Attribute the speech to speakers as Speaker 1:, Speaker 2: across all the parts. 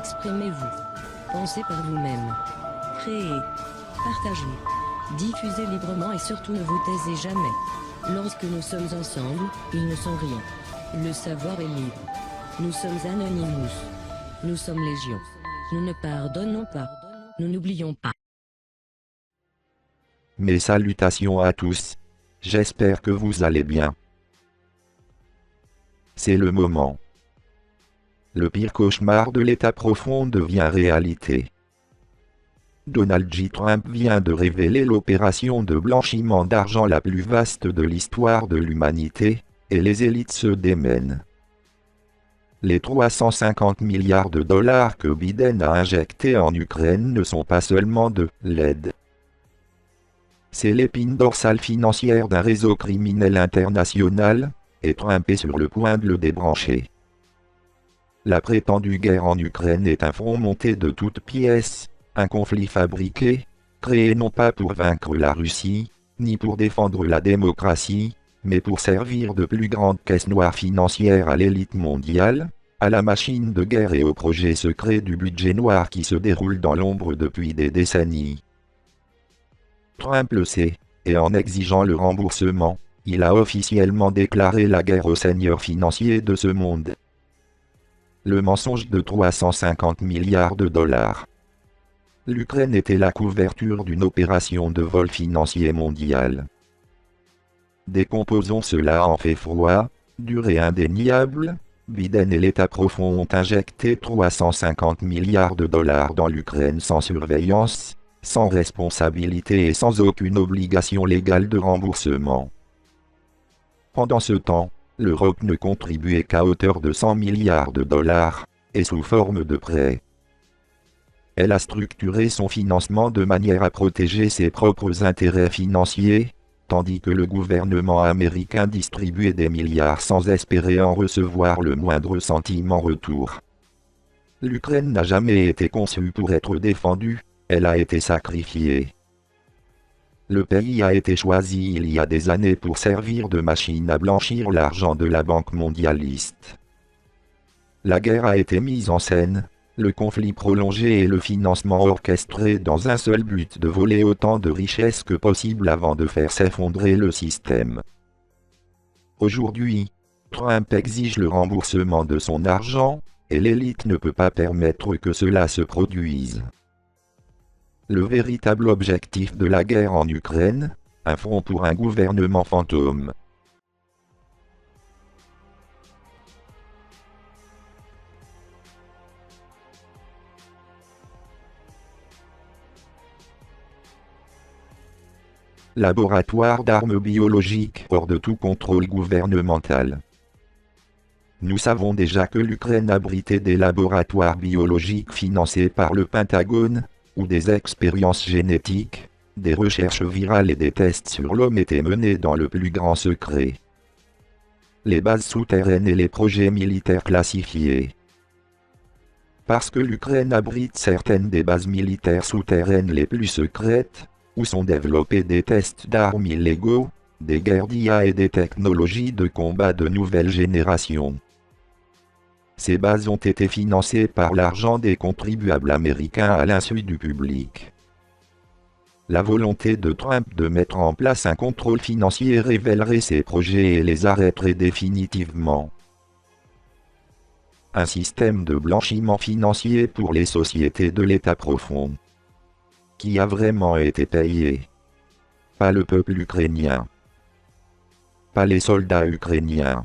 Speaker 1: Exprimez-vous. Pensez par vous-même. Créez. Partagez. Diffusez librement et surtout ne vous taisez jamais. Lorsque nous sommes ensemble, ils ne sont rien. Le savoir est libre. Nous sommes Anonymous. Nous sommes Légion. Nous ne pardonnons pas. Nous n'oublions pas.
Speaker 2: Mes salutations à tous. J'espère que vous allez bien. C'est le moment. Le pire cauchemar de l'État profond devient réalité. Donald J. Trump vient de révéler l'opération de blanchiment d'argent la plus vaste de l'histoire de l'humanité, et les élites se démènent. Les 350 milliards de dollars que Biden a injectés en Ukraine ne sont pas seulement de l'aide. C'est l'épine dorsale financière d'un réseau criminel international, et Trump est sur le point de le débrancher. La prétendue guerre en Ukraine est un front monté de toutes pièces, un conflit fabriqué, créé non pas pour vaincre la Russie, ni pour défendre la démocratie, mais pour servir de plus grande caisse noire financière à l'élite mondiale, à la machine de guerre et au projet secret du budget noir qui se déroule dans l'ombre depuis des décennies. Trump le sait, et en exigeant le remboursement, il a officiellement déclaré la guerre aux seigneurs financiers de ce monde. Le mensonge de 350 milliards de dollars. L'Ukraine était la couverture d'une opération de vol financier mondial. Décomposons cela en fait froid, dur et indéniable. Biden et l'État profond ont injecté 350 milliards de dollars dans l'Ukraine sans surveillance, sans responsabilité et sans aucune obligation légale de remboursement. Pendant ce temps, l'Europe ne contribuait qu'à hauteur de 100 milliards de dollars, et sous forme de prêts. Elle a structuré son financement de manière à protéger ses propres intérêts financiers, tandis que le gouvernement américain distribuait des milliards sans espérer en recevoir le moindre centime en retour. L'Ukraine n'a jamais été conçue pour être défendue, elle a été sacrifiée. Le pays a été choisi il y a des années pour servir de machine à blanchir l'argent de la Banque mondialiste. La guerre a été mise en scène, le conflit prolongé et le financement orchestré dans un seul but de voler autant de richesses que possible avant de faire s'effondrer le système. Aujourd'hui, Trump exige le remboursement de son argent, et l'élite ne peut pas permettre que cela se produise. Le véritable objectif de la guerre en Ukraine, un front pour un gouvernement fantôme. Laboratoire d'armes biologiques hors de tout contrôle gouvernemental. Nous savons déjà que l'Ukraine abritait des laboratoires biologiques financés par le Pentagone, où des expériences génétiques, des recherches virales et des tests sur l'homme étaient menés dans le plus grand secret. Les bases souterraines et les projets militaires classifiés. Parce que l'Ukraine abrite certaines des bases militaires souterraines les plus secrètes, où sont développés des tests d'armes illégaux, des guerres d'IA et des technologies de combat de nouvelle génération. Ces bases ont été financées par l'argent des contribuables américains à l'insu du public. La volonté de Trump de mettre en place un contrôle financier révélerait ces projets et les arrêterait définitivement. Un système de blanchiment financier pour les sociétés de l'État profond. Qui a vraiment été payé? Pas le peuple ukrainien. Pas les soldats ukrainiens.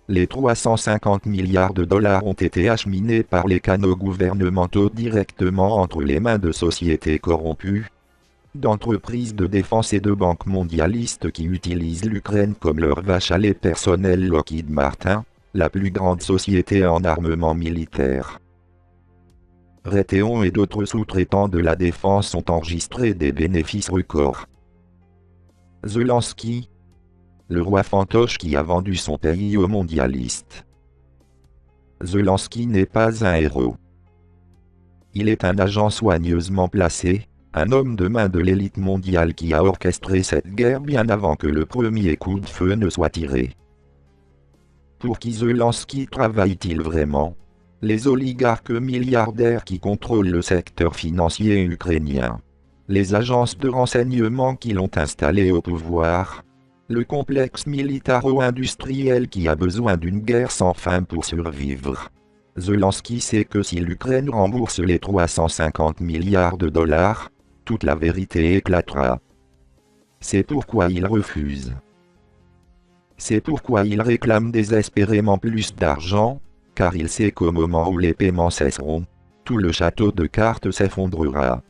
Speaker 2: Les 350 milliards de dollars ont été acheminés par les canaux gouvernementaux directement entre les mains de sociétés corrompues, d'entreprises de défense et de banques mondialistes qui utilisent l'Ukraine comme leur vache à lait personnelle. Lockheed Martin, la plus grande société en armement militaire. Raytheon et d'autres sous-traitants de la défense ont enregistré des bénéfices records. Zelensky, le roi fantoche qui a vendu son pays aux mondialistes. Zelensky n'est pas un héros. Il est un agent soigneusement placé, un homme de main de l'élite mondiale qui a orchestré cette guerre bien avant que le premier coup de feu ne soit tiré. Pour qui Zelensky travaille-t-il vraiment? les oligarques milliardaires qui contrôlent le secteur financier ukrainien, les agences de renseignement qui l'ont installé au pouvoir, le complexe militaro-industriel qui a besoin d'une guerre sans fin pour survivre. Zelensky sait que si l'Ukraine rembourse les 350 milliards de dollars, toute la vérité éclatera. C'est pourquoi il refuse. C'est pourquoi il réclame désespérément plus d'argent, car il sait qu'au moment où les paiements cesseront, tout le château de cartes s'effondrera.